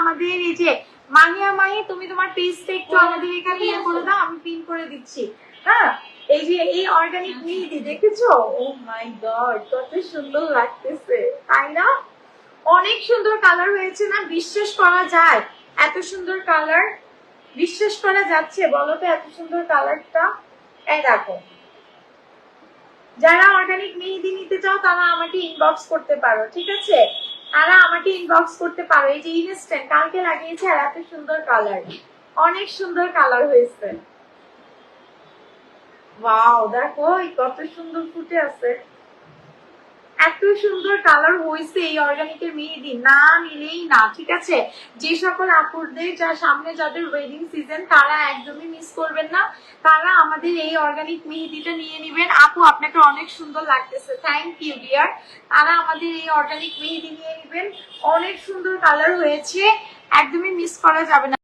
আমাদের এই যে মাহিয়া মাহি, তুমি তোমার পেজটা একটু আমাদের এখানে ইয়ে করে দাও, আমি পিন করে দিচ্ছি। হ্যাঁ, এই যে এই অর্গানিক মেহেদি দেখেছো? ও মাই গড, কত সুন্দর লাগতেছে, তাই না? অনেক সুন্দর কালার হয়েছে না? বিশ্বাস করা যায় এত সুন্দর কালার? বিশ্বাস করা যাচ্ছে বলো তো এত সুন্দর কালারটা? এই দেখো, যারা অর্গানিক মেহেদি নিতে চাও তারা আমাকে ইনবক্স করতে পারো, ঠিক আছে? তারা আমাকে ইনবক্স করতে পারো। এই যে ইনস্ট্যান্ট কালকে লাগিয়েছে আর এত সুন্দর কালার, অনেক সুন্দর কালার হয়েছে। ওয়াও, দেখো কত সুন্দর ফুটে আছে, এত সুন্দর কালার হয়েছে এই অর্গানিকের মেহেদি, না নিলেই না, ঠিক আছে? যে সকল আপুরদের যা সামনে যাদের ওয়েডিং সিজন তারা একদমই মিস করবেন না, তারা আমাদের এই অর্গানিক মেহেদিটা নিয়ে নেবেন। আপু আপনাকে অনেক সুন্দর লাগতেছে, থ্যাংক ইউ ডিয়ার। তারা আমাদের এই অর্গানিক মেহেদি নিয়ে নেবেন, অনেক সুন্দর কালার হয়েছে, একদমই মিস করা যাবে না।